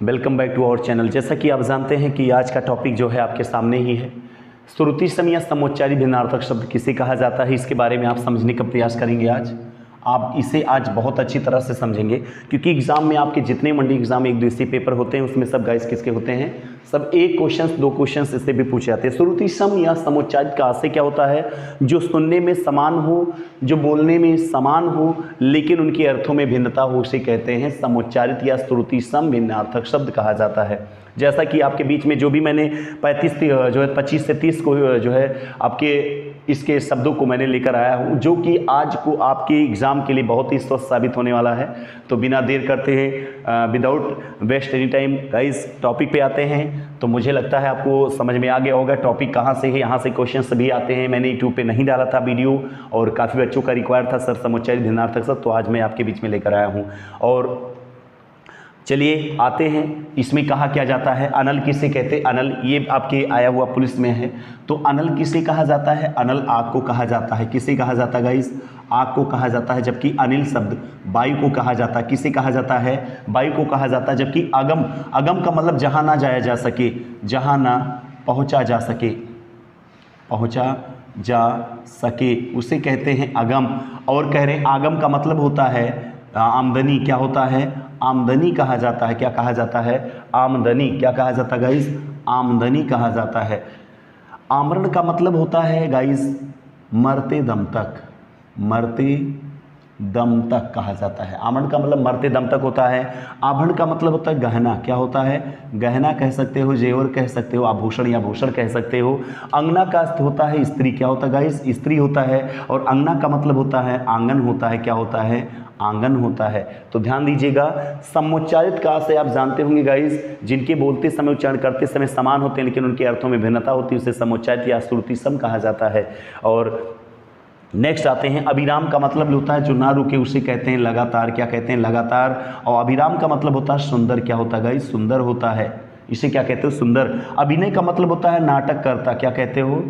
Welcome back to our channel. जैसा कि आप जानते हैं कि आज का टॉपिक जो है आपके सामने ही है। श्रुति सम या समोच्चारी भिन्नार्थक शब्द किसे कहा जाता है, इसके बारे में आप समझने का प्रयास करेंगे। आज आप इसे आज बहुत अच्छी तरह से समझेंगे, क्योंकि एग्जाम में आपके जितने मंडी एग्जाम एक दिवसीय पेपर होते हैं उसमें सब गाइस किसके होते हैं, सब एक क्वेश्चन दो क्वेश्चन इससे भी पूछे जाते हैं। श्रुति सम या समोच्चारित का आशय क्या होता है, जो सुनने में समान हो, जो बोलने में समान हो लेकिन उनके अर्थों में भिन्नता हो, उसे कहते हैं समोच्चारित या श्रुति सम भिन्नार्थक शब्द कहा जाता है। जैसा कि आपके बीच में जो भी मैंने 25 से 30 को जो है आपके इसके शब्दों को मैंने लेकर आया हूँ, जो कि आज को आपके एग्ज़ाम के लिए बहुत ही स्वस्थ साबित होने वाला है। तो बिना देर करते हैं, without waste any time guys, topic पे आते हैं। तो मुझे लगता है आपको समझ में आ गया होगा टॉपिक कहाँ से है। यहाँ से क्वेश्चन भी आते हैं। मैंने यूट्यूब पे नहीं डाला था वीडियो और काफ़ी बच्चों का रिक्वायर था सर समोच्चारित भिन्नार्थक शब्द, तो आज मैं आपके बीच में लेकर आया हूँ। और चलिए आते हैं, इसमें कहा क्या जाता है, अनल किसे कहते हैं। अनल ये आपके आया हुआ पुलिस में है। तो अनल किसे कहा जाता है, अनल आग को कहा जाता है। किसे कहा जाता है गाइस, आग को कहा जाता है। जबकि अनिल शब्द वायु को कहा जाता है। किसे कहा जाता है, वायु को कहा जाता है। जबकि अगम, अगम का मतलब जहाँ ना जाया जा सके, जहाँ ना पहुँचा जा सके, पहुँचा जा सके उसे कहते हैं अगम। और कह रहे हैं आगम का मतलब होता है आमदनी। क्या होता है, आमदनी कहा जाता है। क्या कहा जाता है, आमदनी। क्या कहा जाता है गाइस, आमदनी कहा जाता है। आमरण का मतलब होता है गाइस मरते दम तक, मरते दम तक कहा जाता है। आमरण का मतलब मरते दम तक होता है। आभरण का मतलब होता है गहना। क्या होता है, गहना कह सकते हो, जेवर कह सकते हो, आभूषण या भूषण कह सकते हो। अंगना का अर्थ होता है स्त्री। क्या होता है गाइस, स्त्री होता है। और अंगना का मतलब होता है आंगन होता है। क्या होता है, आंगन होता है। तो ध्यान दीजिएगा, समोच्चारित का से आप जानते होंगे गाइस, जिनके बोलते समय उच्चारण करते समय समान होते हैं लेकिन उनके अर्थों में भिन्नता होती है, उसे समोच्चारित या श्रुति सम कहा जाता है। और नेक्स्ट आते हैं, अभिराम का मतलब होता है जो ना रुके, उसे कहते हैं लगातार। क्या कहते हैं, लगातार। और अभिराम का मतलब होता है सुंदर। क्या होता है गाइस, सुंदर होता है। इसे क्या कहते हो, सुंदर। अभिनय का मतलब होता है नाटक करता। क्या कहते हो,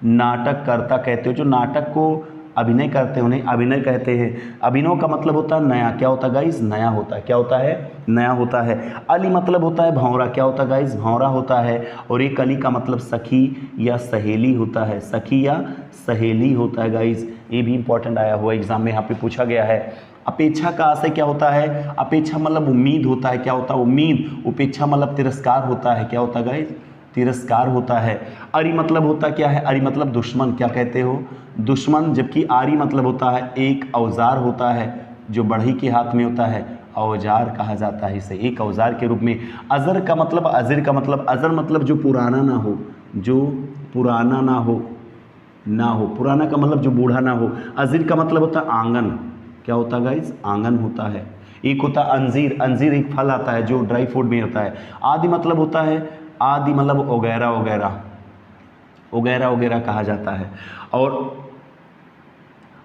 नाटक करता कहते हो। जो नाटक को अभिनय करते हो उन्हें अभिनय कहते हैं। अभिनव का मतलब होता है नया। क्या होता है गाइस, नया होता है। क्या होता है, नया होता है। अली मतलब होता है भंवरा। क्या होता है गाइस, भंवरा होता है। और एक अली का मतलब सखी या सहेली होता है। सखी या सहेली होता है गाइस। ये भी इंपॉर्टेंट आया हुआ एग्जाम में, यहाँ पे पूछा गया है। अपेक्षा का आशय क्या होता है, अपेक्षा मतलब उम्मीद होता है। क्या होता है, उम्मीद। उपेक्षा मतलब तिरस्कार होता है। क्या होता है गाइस, तिरस्कार होता है। अरि मतलब होता क्या है, अरि मतलब दुश्मन। क्या कहते हो, दुश्मन। जबकि आरी मतलब होता है एक औजार होता है जो बढ़ई के हाथ में होता है, औजार कहा जाता है इसे, एक औजार के रूप में। अजर का मतलब, अजर का मतलब, अजर मतलब जो पुराना ना हो, जो पुराना ना हो, ना हो। पुराना का मतलब जो बूढ़ा ना हो। अजीर का मतलब होता है आंगन। क्या होता है गाइस, आंगन होता है। एक होता है अंजीर। अंजीर एक फल आता है जो ड्राई फ्रूट में होता है। आदि मतलब होता है, आदि मतलब वगैरह वगैरह, वगैरह वगैरह कहा जाता है।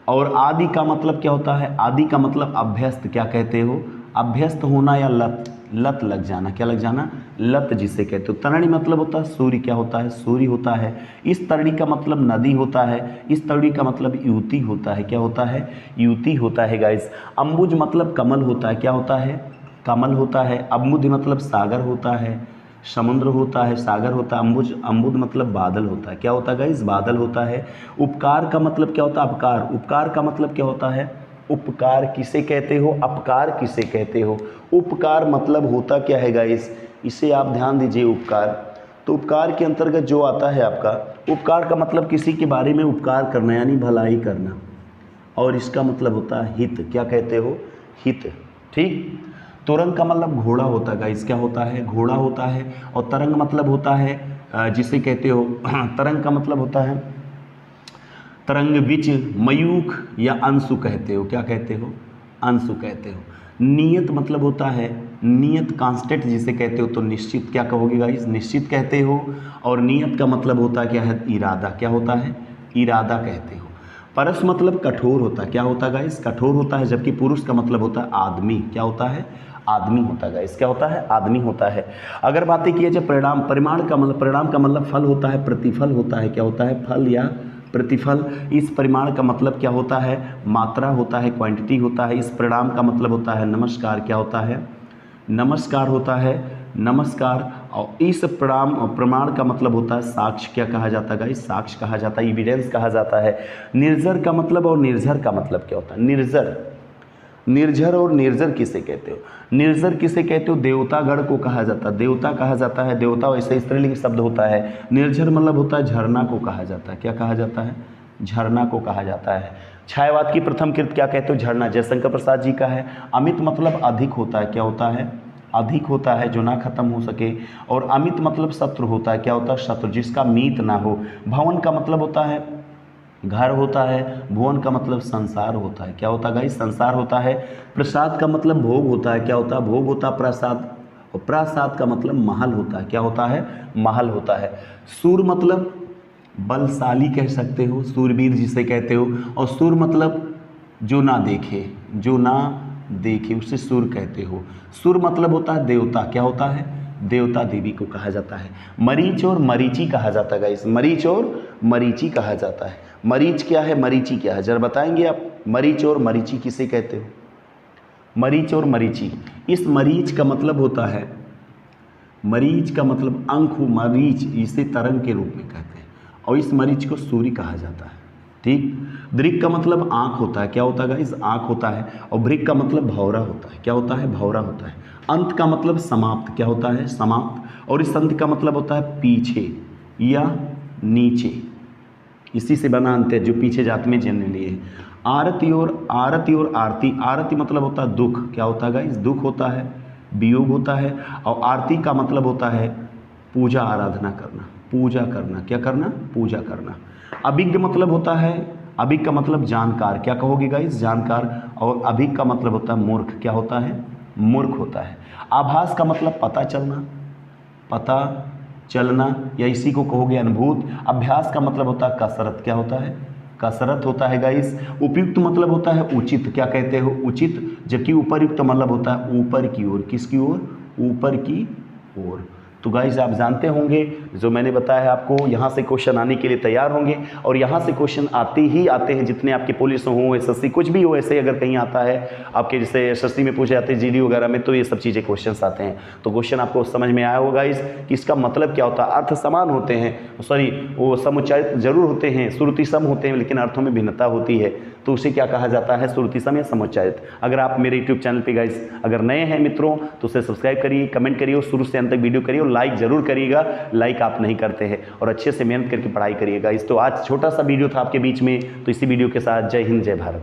और आदि का मतलब क्या होता है, आदि का मतलब अभ्यस्त। क्या कहते हो, अभ्यस्त होना या लत, लत लग जाना। क्या लग जाना, लत जिसे कहते हो। तरणी मतलब होता है सूर्य। क्या होता है, सूर्य होता है। इस तरणी का मतलब नदी होता है। इस तरणी का मतलब युति होता है। क्या होता है, युति होता है गाइस। अम्बुज मतलब कमल होता है। क्या होता है, कमल होता है। अम्बुद मतलब सागर होता है, समुद्र होता है, सागर होता है। अम्बुज, अम्बुद मतलब बादल होता है। क्या होता है गाइस, बादल होता है। उपकार का मतलब क्या होता है, अपकार। उपकार का मतलब क्या होता है, उपकार किसे कहते हो, अपकार किसे कहते हो। उपकार मतलब होता क्या है गाइस, इसे आप ध्यान दीजिए। उपकार, तो उपकार के अंतर्गत जो आता है आपका, उपकार का मतलब किसी के बारे में उपकार करना यानी भलाई करना। और इसका मतलब होता है हित। क्या कहते हो, हित। ठीक। तुरंग का मतलब घोड़ा होता है गाइस। क्या होता है, घोड़ा होता है। और तरंग मतलब होता है जिसे कहते हो तरंग का मतलब होता है तरंग, बीच, मयूख या अंशु कहते हो। क्या कहते हो, अंशु कहते हो। नियत मतलब होता है, नियत कांस्टेंट जिसे कहते हो तो निश्चित। क्या कहोगे गाइस, निश्चित कहते हो। और नियत का मतलब होता है क्या है, इरादा। क्या होता है, इरादा कहते हो। परस मतलब कठोर होता है। क्या होता है गाइस, कठोर होता है। जबकि पुरुष का मतलब होता है आदमी। क्या होता है, आदमी होता है गाइस। क्या होता है, आदमी होता है। अगर बातें किए जाए परिणाम, परिमाण का मतलब, परिणाम का मतलब फल होता है, प्रतिफल होता है। क्या होता है, फल या प्रतिफल। इस परिमाण का मतलब क्या होता है, मात्रा होता है, क्वांटिटी होता है। इस परिणाम का मतलब होता है नमस्कार। क्या होता है, नमस्कार होता है। नमस्कार। और इस प्रमाण का मतलब होता है साक्ष्य। क्या कहा जाता है गाइस? साक्ष्य कहा जाता है, एविडेंस कहा जाता है। निर्जर का मतलब और निर्झर का मतलब क्या होता है? निर्जर, निर्झर और निर्जर किसे कहते हो? निर्जर किसे कहते हो? देवतागण को कहा जाता है, देवता कहा जाता है। देवता वैसे स्त्रीलिंग शब्द होता है। निर्झर मतलब होता है झरना को कहा जाता है। क्या कहा जाता है? झरना को कहा जाता है। छायावाद की प्रथम कृत क्या कहते हो? झरना, जयशंकर प्रसाद जी का है। अमित मतलब अधिक होता है। क्या होता है? अधिक होता है, जो ना खत्म हो सके। और अमित मतलब शत्रु होता है। क्या होता है? शत्रु, जिसका मीत ना हो। भवन का मतलब होता है घर होता है। भुवन का मतलब संसार होता है। क्या होता है गाइस? संसार होता है। प्रसाद का मतलब भोग होता है। क्या होता है? भोग होता है प्रसाद। और प्रासाद का मतलब महल होता है। क्या होता है? महल होता है। सूर मतलब बलशाली कह सकते हो, सूरवीर जिसे कहते हो। और सूर मतलब जो ना देखे, जो ना देखे उसे सूर कहते हो। सूर मतलब होता है देवता। क्या होता है? देवता, देवी को कहा जाता है। मरीच और मरीची कहा जाता है गाइस। मरीच और मरीची कहा जाता है। मरीच क्या है, मरीची क्या है, जरा बताएंगे आप? मरीच और मरीची किसे कहते हो? मरीच और मरीची, इस मरीच का मतलब होता है, मरीच का मतलब अंक, मरीच इसे तरंग के रूप में कहते हैं। और इस मरीच को सूर्य कहा जाता है। ठीक। दृक का मतलब आंख होता है। क्या होता है गाइस? आंख होता है। और भृक का मतलब भौरा होता है। क्या होता है? भौरा होता है। अंत का मतलब समाप्त। क्या होता है? समाप्त। और इस अंत का मतलब होता है पीछे या नीचे, इसी से बना अंत है जो पीछे जात में जनरली है। आरती और आरती, आरती मतलब होता है दुख। क्या होता है गाइस? दुख होता है, वियोग होता है। और आरती का मतलब होता है पूजा आराधना करना, पूजा करना। क्या करना? पूजा करना। अभिज्ञ मतलब होता है, अभिज्ञ का मतलब जानकार। क्या कहोगे गाइस? जानकार। और अभिज्ञ का मतलब होता है मूर्ख। क्या होता है? मूर्ख होता है। आभास का मतलब पता चलना, पता चलना, या इसी को कहोगे अनुभूत। अभ्यास का मतलब होता है कसरत। क्या होता है? कसरत होता है गाइस। उपयुक्त मतलब होता है उचित। क्या कहते हो? उचित। जबकि उपरयुक्त मतलब होता है ऊपर की ओर। किसकी ओर? ऊपर की ओर। तो गाइस आप जानते होंगे जो मैंने बताया आपको, यहाँ से क्वेश्चन आने के लिए तैयार होंगे। और यहाँ से क्वेश्चन आते ही आते हैं, जितने आपके पुलिस हो, एसएससी कुछ भी हो, ऐसे अगर कहीं आता है आपके, जैसे एसएससी में पूछे जाते हैं जीडी वगैरह में, तो ये सब चीज़ें क्वेश्चन आते हैं। तो क्वेश्चन आपको समझ में आया होगा गाइस कि इसका मतलब क्या होता है। अर्थ समान होते हैं, सॉरी वो समुच्चारित जरूर होते हैं, श्रुति सम होते हैं, लेकिन अर्थों में भिन्नता होती है। तो उसे क्या कहा जाता है? श्रुति सम या समुच्चारित। अगर आप मेरे यूट्यूब चैनल पे गाइस अगर नए हैं मित्रों, तो उसे सब्सक्राइब करिए, कमेंट करिए, शुरू से अंत तक वीडियो करिए और लाइक जरूर करिएगा। लाइक आप नहीं करते हैं। और अच्छे से मेहनत करके पढ़ाई करिएगा। इस तो आज छोटा सा वीडियो था आपके बीच में, तो इसी वीडियो के साथ जय हिंद, जय भारत।